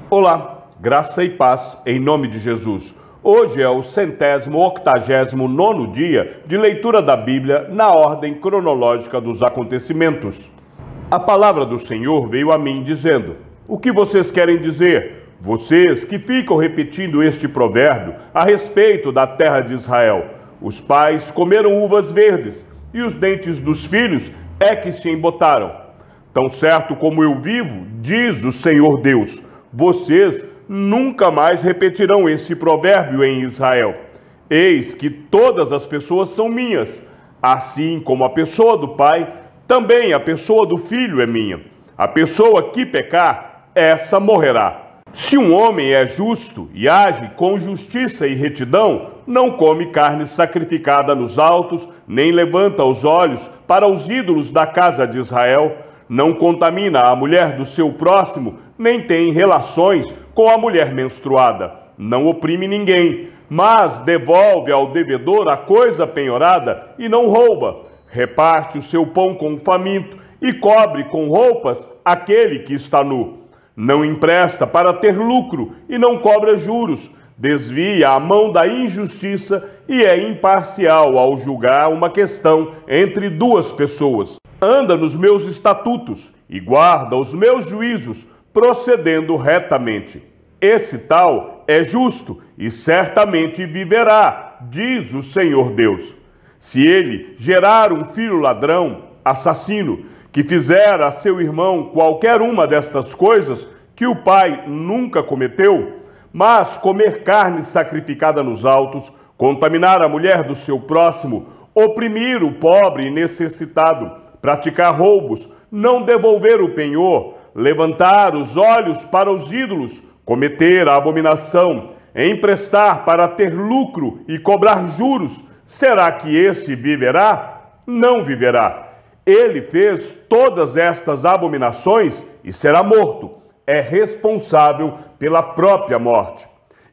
Olá, graça e paz em nome de Jesus. Hoje é o 189º dia de leitura da Bíblia na ordem cronológica dos acontecimentos. A palavra do Senhor veio a mim dizendo: o que vocês querem dizer? Vocês que ficam repetindo este provérbio a respeito da terra de Israel. Os pais comeram uvas verdes e os dentes dos filhos é que se embotaram. Tão certo como eu vivo, diz o Senhor Deus, vocês nunca mais repetirão esse provérbio em Israel. Eis que todas as pessoas são minhas, assim como a pessoa do pai, também a pessoa do filho é minha. A pessoa que pecar, essa morrerá. Se um homem é justo e age com justiça e retidão, não come carne sacrificada nos altos, nem levanta os olhos para os ídolos da casa de Israel, não contamina a mulher do seu próximo, nem tem relações com a mulher menstruada, não oprime ninguém, mas devolve ao devedor a coisa penhorada e não rouba, reparte o seu pão com o faminto e cobre com roupas aquele que está nu. Não empresta para ter lucro e não cobra juros, desvia a mão da injustiça e é imparcial ao julgar uma questão entre duas pessoas. Anda nos meus estatutos e guarda os meus juízos, procedendo retamente. Esse tal é justo e certamente viverá, diz o Senhor Deus. Se ele gerar um filho ladrão, assassino, que fizer a seu irmão qualquer uma destas coisas que o pai nunca cometeu, mas comer carne sacrificada nos altos, contaminar a mulher do seu próximo, oprimir o pobre e necessitado, praticar roubos, não devolver o penhor, levantar os olhos para os ídolos, cometer a abominação, emprestar para ter lucro e cobrar juros, será que esse viverá? Não viverá. Ele fez todas estas abominações e será morto. É responsável pela própria morte.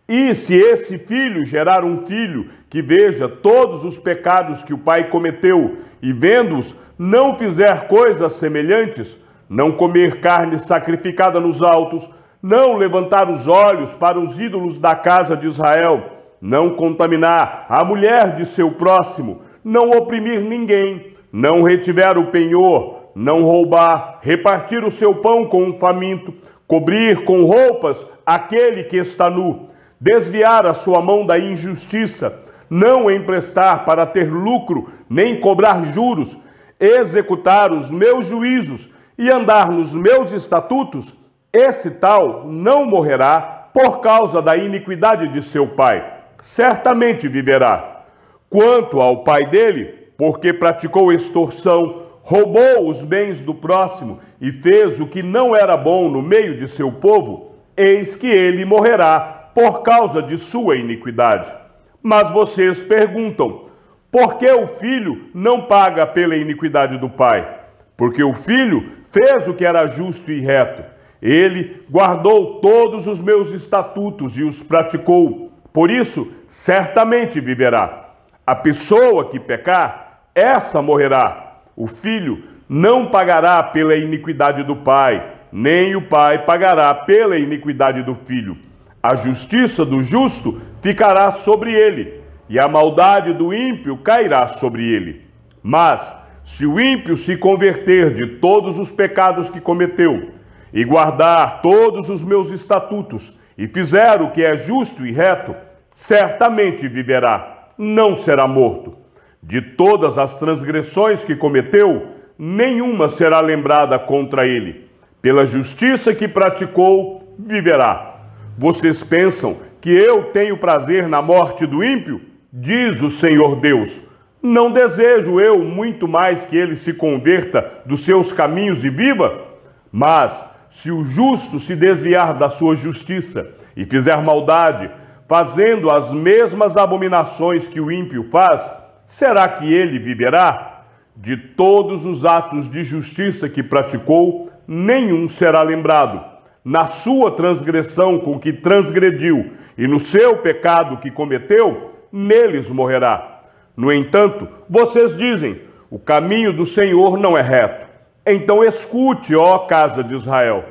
E se esse filho gerar um filho que veja todos os pecados que o pai cometeu e vendo-os não fizer coisas semelhantes, não comer carne sacrificada nos altos, não levantar os olhos para os ídolos da casa de Israel, não contaminar a mulher de seu próximo, não oprimir ninguém, não retiver o penhor, não roubar, repartir o seu pão com um faminto, cobrir com roupas aquele que está nu, desviar a sua mão da injustiça, não emprestar para ter lucro, nem cobrar juros, executar os meus juízos e andar nos meus estatutos, esse tal não morrerá por causa da iniquidade de seu pai, certamente viverá. Quanto ao pai dele, porque praticou extorsão, roubou os bens do próximo e fez o que não era bom no meio de seu povo, eis que ele morrerá por causa de sua iniquidade. Mas vocês perguntam, por que o filho não paga pela iniquidade do pai? Porque o filho fez o que era justo e reto. Ele guardou todos os meus estatutos e os praticou. Por isso, certamente viverá. A pessoa que pecar, essa morrerá. O filho não pagará pela iniquidade do pai, nem o pai pagará pela iniquidade do filho. A justiça do justo ficará sobre ele, e a maldade do ímpio cairá sobre ele. Mas, se o ímpio se converter de todos os pecados que cometeu, e guardar todos os meus estatutos, e fizer o que é justo e reto, certamente viverá, não será morto. De todas as transgressões que cometeu, nenhuma será lembrada contra ele. Pela justiça que praticou, viverá. Vocês pensam que eu tenho prazer na morte do ímpio? Diz o Senhor Deus. Não desejo eu muito mais que ele se converta dos seus caminhos e viva? Mas, se o justo se desviar da sua justiça e fizer maldade, fazendo as mesmas abominações que o ímpio faz, será que ele viverá? De todos os atos de justiça que praticou, nenhum será lembrado. Na sua transgressão com que transgrediu e no seu pecado que cometeu, neles morrerá. No entanto, vocês dizem, o caminho do Senhor não é reto. Então escute, ó casa de Israel.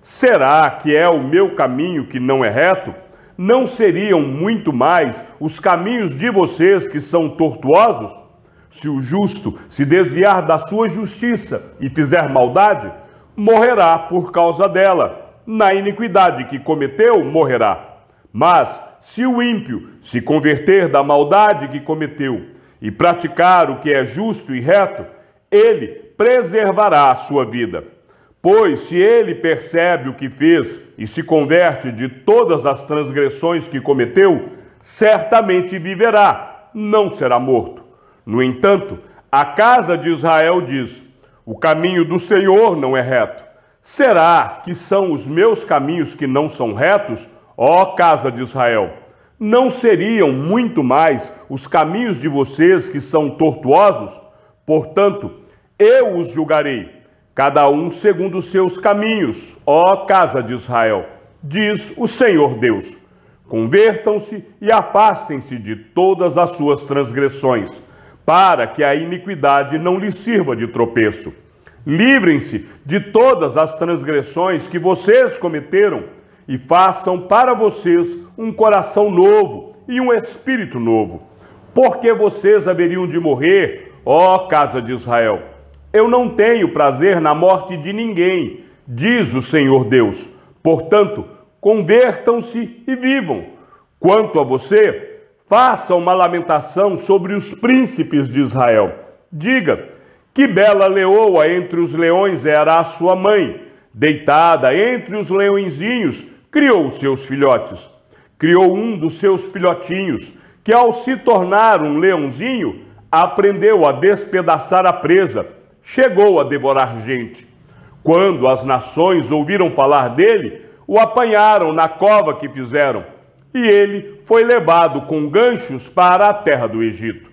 Será que é o meu caminho que não é reto? Não seriam muito mais os caminhos de vocês que são tortuosos? Se o justo se desviar da sua justiça e fizer maldade, morrerá por causa dela. Na iniquidade que cometeu, morrerá. Mas, se o ímpio se converter da maldade que cometeu e praticar o que é justo e reto, ele preservará a sua vida. Pois, se ele percebe o que fez e se converte de todas as transgressões que cometeu, certamente viverá, não será morto. No entanto, a casa de Israel diz: o caminho do Senhor não é reto. Será que são os meus caminhos que não são retos, ó casa de Israel? Não seriam muito mais os caminhos de vocês que são tortuosos? Portanto, eu os julgarei, cada um segundo os seus caminhos, ó casa de Israel, diz o Senhor Deus. Convertam-se e afastem-se de todas as suas transgressões, para que a iniquidade não lhes sirva de tropeço. Livrem-se de todas as transgressões que vocês cometeram e façam para vocês um coração novo e um espírito novo. Porque vocês haveriam de morrer, ó casa de Israel. Eu não tenho prazer na morte de ninguém, diz o Senhor Deus. Portanto, convertam-se e vivam. Quanto a você, faça uma lamentação sobre os príncipes de Israel. Diga: que bela leoa entre os leões era a sua mãe. Deitada entre os leõezinhos, criou os seus filhotes. Criou um dos seus filhotinhos, que ao se tornar um leãozinho, aprendeu a despedaçar a presa. Chegou a devorar gente. Quando as nações ouviram falar dele, o apanharam na cova que fizeram, e ele foi levado com ganchos para a terra do Egito.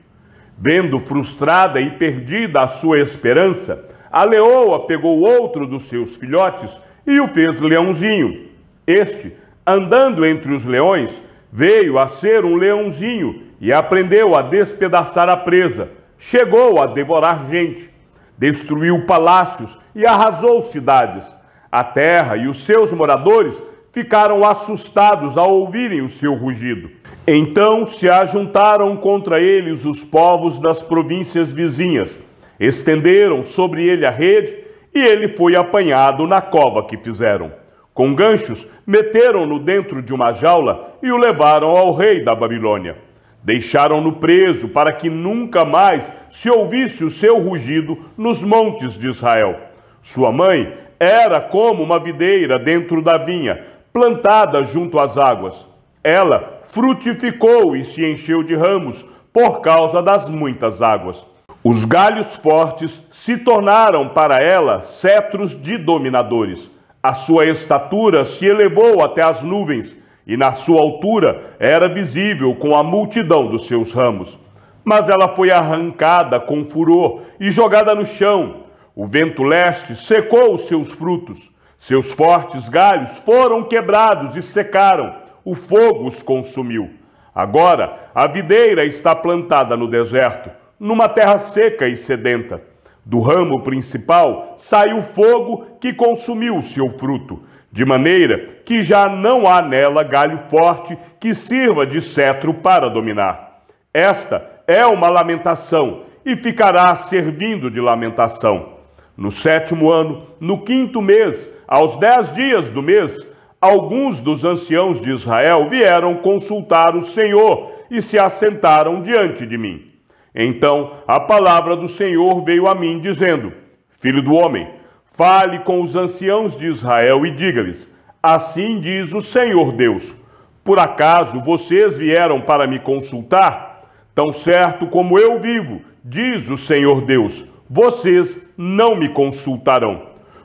Vendo frustrada e perdida a sua esperança, a leoa pegou outro dos seus filhotes e o fez leãozinho. Este, andando entre os leões, veio a ser um leãozinho e aprendeu a despedaçar a presa. Chegou a devorar gente. Destruiu palácios e arrasou cidades. A terra e os seus moradores ficaram assustados ao ouvirem o seu rugido. Então se ajuntaram contra eles os povos das províncias vizinhas, estenderam sobre ele a rede e ele foi apanhado na cova que fizeram. Com ganchos, meteram-no dentro de uma jaula e o levaram ao rei da Babilônia. Deixaram-no preso para que nunca mais se ouvisse o seu rugido nos montes de Israel. Sua mãe era como uma videira dentro da vinha, plantada junto às águas. Ela frutificou e se encheu de ramos por causa das muitas águas. Os galhos fortes se tornaram para ela cetros de dominadores. A sua estatura se elevou até as nuvens, e na sua altura era visível com a multidão dos seus ramos. Mas ela foi arrancada com furor e jogada no chão. O vento leste secou os seus frutos. Seus fortes galhos foram quebrados e secaram. O fogo os consumiu. Agora a videira está plantada no deserto, numa terra seca e sedenta. Do ramo principal saiu fogo que consumiu o seu fruto, de maneira que já não há nela galho forte que sirva de cetro para dominar. Esta é uma lamentação e ficará servindo de lamentação. No 7º ano, no 5º mês, aos 10 dias do mês, alguns dos anciãos de Israel vieram consultar o Senhor e se assentaram diante de mim. Então a palavra do Senhor veio a mim, dizendo: Filho do homem, fale com os anciãos de Israel e diga-lhes: assim diz o Senhor Deus: por acaso vocês vieram para me consultar? Tão certo como eu vivo, diz o Senhor Deus, vocês não me consultarão.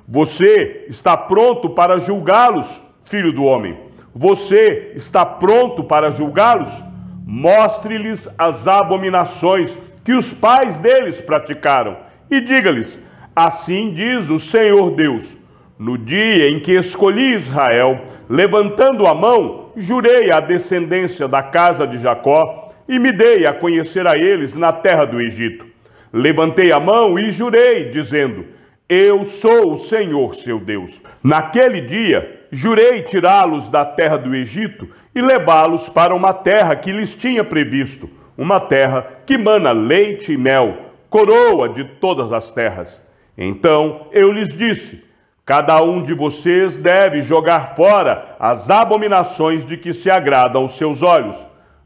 Você está pronto para julgá-los, filho do homem? Você está pronto para julgá-los? Mostre-lhes as abominações que os pais deles praticaram e diga-lhes: assim diz o Senhor Deus: no dia em que escolhi Israel, levantando a mão, jurei à descendência da casa de Jacó e me dei a conhecer a eles na terra do Egito. Levantei a mão e jurei, dizendo: Eu sou o Senhor, seu Deus. Naquele dia, jurei tirá-los da terra do Egito e levá-los para uma terra que lhes tinha previsto, uma terra que mana leite e mel, coroa de todas as terras. Então eu lhes disse: cada um de vocês deve jogar fora as abominações de que se agradam os seus olhos.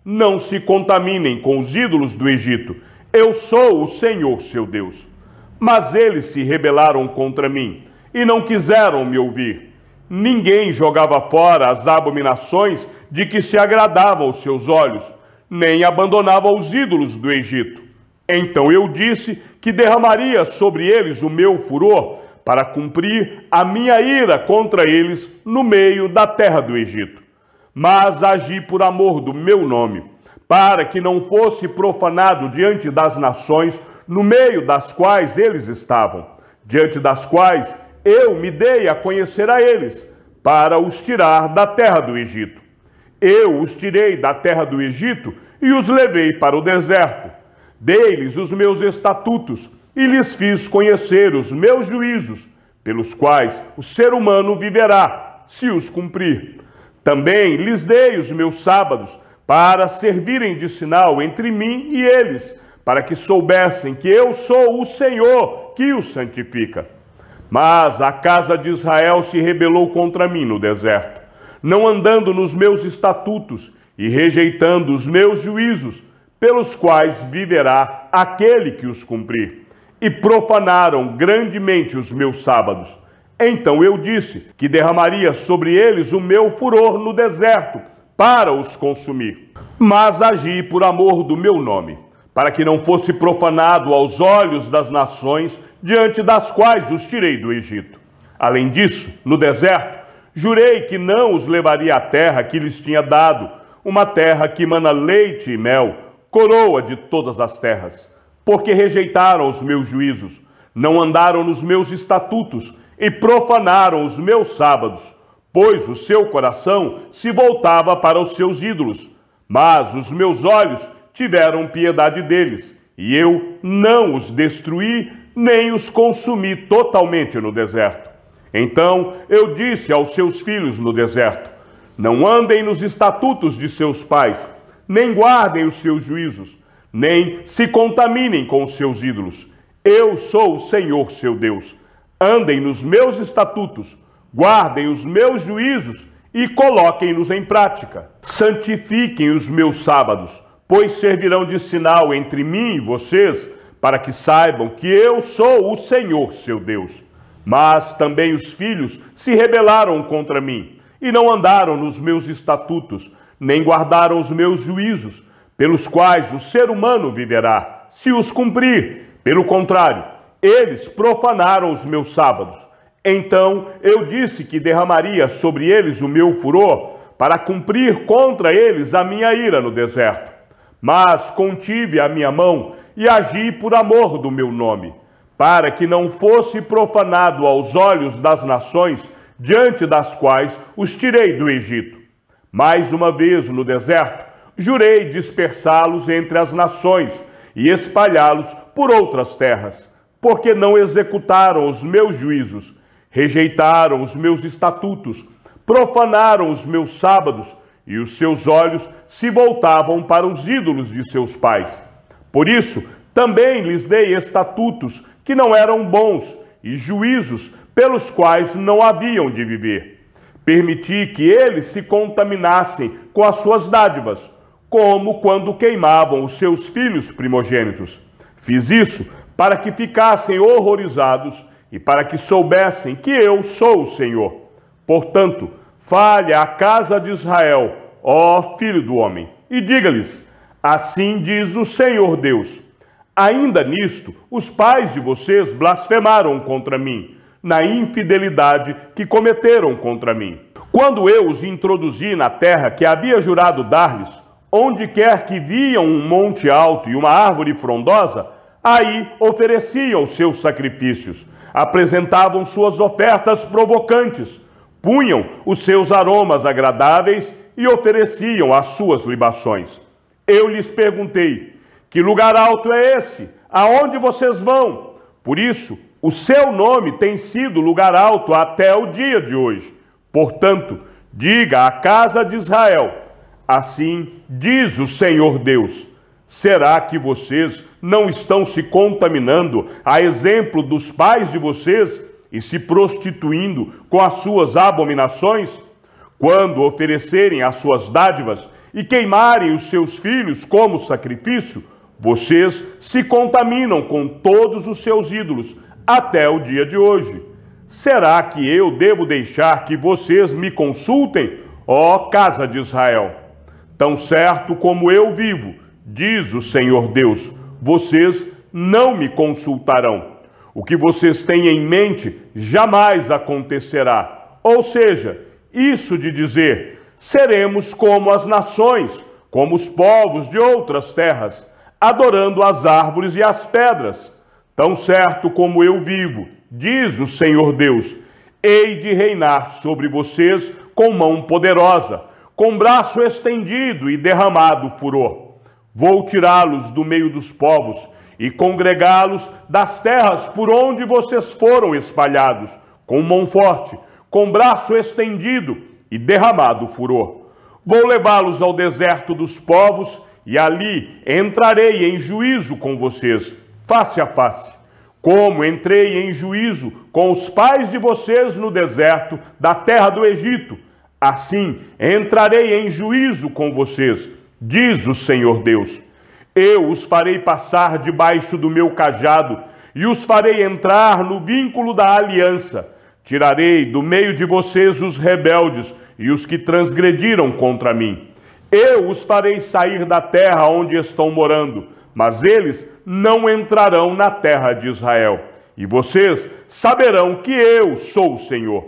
Não se contaminem com os ídolos do Egito. Eu sou o Senhor, seu Deus. Mas eles se rebelaram contra mim e não quiseram me ouvir. Ninguém jogava fora as abominações de que se agradavam os seus olhos, nem abandonava os ídolos do Egito. Então eu disse que derramaria sobre eles o meu furor, para cumprir a minha ira contra eles no meio da terra do Egito. Mas agi por amor do meu nome, para que não fosse profanado diante das nações no meio das quais eles estavam, diante das quais eu me dei a conhecer a eles, para os tirar da terra do Egito. Eu os tirei da terra do Egito e os levei para o deserto. Dei-lhes os meus estatutos e lhes fiz conhecer os meus juízos, pelos quais o ser humano viverá, se os cumprir. Também lhes dei os meus sábados, para servirem de sinal entre mim e eles, para que soubessem que eu sou o Senhor que os santifica. Mas a casa de Israel se rebelou contra mim no deserto, não andando nos meus estatutos e rejeitando os meus juízos, pelos quais viverá aquele que os cumprir. E profanaram grandemente os meus sábados. Então eu disse que derramaria sobre eles o meu furor no deserto, para os consumir. Mas agi por amor do meu nome, para que não fosse profanado aos olhos das nações diante das quais os tirei do Egito. Além disso, no deserto, jurei que não os levaria à terra que lhes tinha dado, uma terra que mana leite e mel, coroa de todas as terras, porque rejeitaram os meus juízos, não andaram nos meus estatutos e profanaram os meus sábados, pois o seu coração se voltava para os seus ídolos. Mas os meus olhos tiveram piedade deles, e eu não os destruí, nem os consumi totalmente no deserto. Então eu disse aos seus filhos no deserto: não andem nos estatutos de seus pais, nem guardem os seus juízos, nem se contaminem com os seus ídolos. Eu sou o Senhor, seu Deus. Andem nos meus estatutos, guardem os meus juízos e coloquem-nos em prática. Santifiquem os meus sábados, pois servirão de sinal entre mim e vocês, para que saibam que eu sou o Senhor, seu Deus. Mas também os filhos se rebelaram contra mim, e não andaram nos meus estatutos, nem guardaram os meus juízos, pelos quais o ser humano viverá, se os cumprir. Pelo contrário, eles profanaram os meus sábados. Então eu disse que derramaria sobre eles o meu furor, para cumprir contra eles a minha ira no deserto. Mas contive a minha mão e agi por amor do meu nome, para que não fosse profanado aos olhos das nações, diante das quais os tirei do Egito. Mais uma vez no deserto, jurei dispersá-los entre as nações e espalhá-los por outras terras, porque não executaram os meus juízos, rejeitaram os meus estatutos, profanaram os meus sábados, e os seus olhos se voltavam para os ídolos de seus pais. Por isso, também lhes dei estatutos que não eram bons e juízos pelos quais não haviam de viver. Permiti que eles se contaminassem com as suas dádivas, como quando queimavam os seus filhos primogênitos. Fiz isso para que ficassem horrorizados e para que soubessem que eu sou o Senhor. Portanto, fale à casa de Israel, ó filho do homem, e diga-lhes: assim diz o Senhor Deus. Ainda nisto, os pais de vocês blasfemaram contra mim, na infidelidade que cometeram contra mim. Quando eu os introduzi na terra que havia jurado dar-lhes, onde quer que viam um monte alto e uma árvore frondosa, aí ofereciam seus sacrifícios, apresentavam suas ofertas provocantes, punham os seus aromas agradáveis e ofereciam as suas libações. Eu lhes perguntei: que lugar alto é esse? Aonde vocês vão? Por isso, O seu nome tem sido lugar alto até o dia de hoje. Portanto, diga à casa de Israel: assim diz o Senhor Deus. Será que vocês não estão se contaminando, a exemplo dos pais de vocês, e se prostituindo com as suas abominações? Quando oferecerem as suas dádivas e queimarem os seus filhos como sacrifício, vocês se contaminam com todos os seus ídolos até o dia de hoje. Será que eu devo deixar que vocês me consultem, ó casa de Israel? Tão certo como eu vivo, diz o Senhor Deus, vocês não me consultarão. O que vocês têm em mente jamais acontecerá. Ou seja, isso de dizer, seremos como as nações, como os povos de outras terras, adorando as árvores e as pedras. Tão certo como eu vivo, diz o Senhor Deus, hei de reinar sobre vocês com mão poderosa, com braço estendido e derramado furor. Vou tirá-los do meio dos povos e congregá-los das terras por onde vocês foram espalhados, com mão forte, com braço estendido e derramado furor. Vou levá-los ao deserto dos povos e ali entrarei em juízo com vocês, face a face, como entrei em juízo com os pais de vocês no deserto da terra do Egito. Assim entrarei em juízo com vocês, diz o Senhor Deus. Eu os farei passar debaixo do meu cajado e os farei entrar no vínculo da aliança. Tirarei do meio de vocês os rebeldes e os que transgrediram contra mim. Eu os farei sair da terra onde estão morando, mas eles não entrarão na terra de Israel. E vocês saberão que eu sou o Senhor.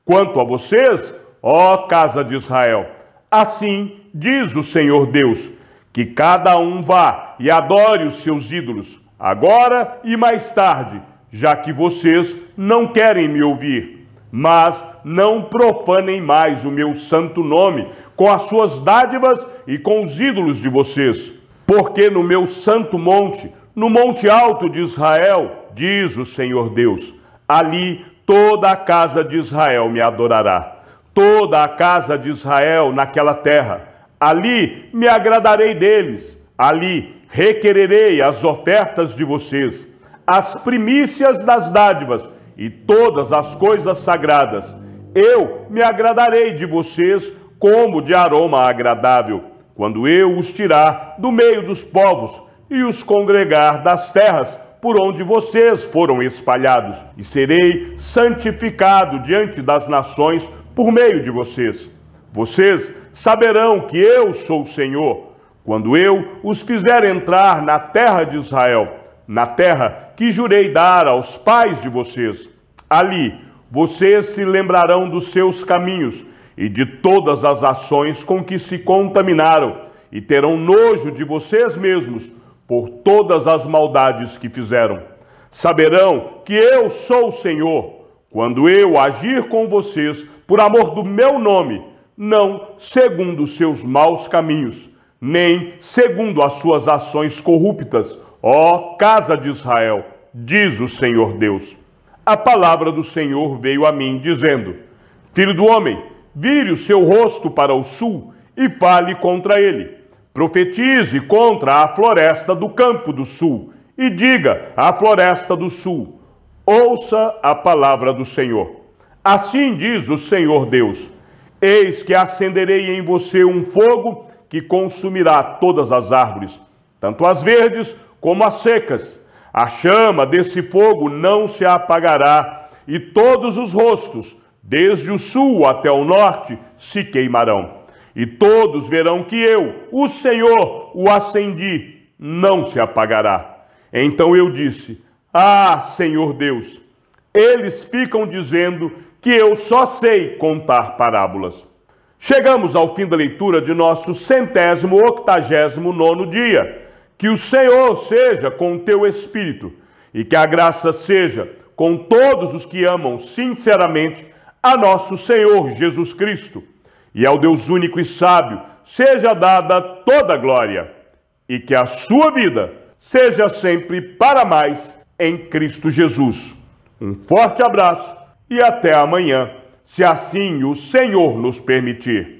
Quanto a vocês, ó casa de Israel, assim diz o Senhor Deus, que cada um vá e adore os seus ídolos, agora e mais tarde, já que vocês não querem me ouvir. Mas não profanem mais o meu santo nome com as suas dádivas e com os ídolos de vocês. Porque no meu santo monte, no monte alto de Israel, diz o Senhor Deus, ali toda a casa de Israel me adorará. Toda a casa de Israel naquela terra, ali me agradarei deles, ali requererei as ofertas de vocês, as primícias das dádivas e todas as coisas sagradas. Eu me agradarei de vocês como de aroma agradável, quando eu os tirar do meio dos povos e os congregar das terras por onde vocês foram espalhados, e serei santificado diante das nações por meio de vocês. Vocês saberão que eu sou o Senhor, quando eu os fizer entrar na terra de Israel, na terra que jurei dar aos pais de vocês. Ali vocês se lembrarão dos seus caminhos e de todas as ações com que se contaminaram, e terão nojo de vocês mesmos por todas as maldades que fizeram. Saberão que eu sou o Senhor, quando eu agir com vocês por amor do meu nome, não segundo os seus maus caminhos, nem segundo as suas ações corruptas, ó casa de Israel, diz o Senhor Deus. A palavra do Senhor veio a mim, dizendo: Filho do homem, vire o seu rosto para o sul e fale contra ele. Profetize contra a floresta do campo do sul e diga à floresta do sul: ouça a palavra do Senhor. Assim diz o Senhor Deus: eis que acenderei em você um fogo que consumirá todas as árvores, tanto as verdes como as secas. A chama desse fogo não se apagará, e todos os rostos, desde o sul até o norte, se queimarão. E todos verão que eu, o Senhor, o acendi, não se apagará. Então eu disse: ah, Senhor Deus, eles ficam dizendo que eu só sei contar parábolas. Chegamos ao fim da leitura de nosso 189º dia. Que o Senhor seja com o teu espírito e que a graça seja com todos os que amam sinceramente a nosso Senhor Jesus Cristo. E ao Deus único e sábio seja dada toda a glória, e que a sua vida seja sempre para mais em Cristo Jesus. Um forte abraço e até amanhã, se assim o Senhor nos permitir.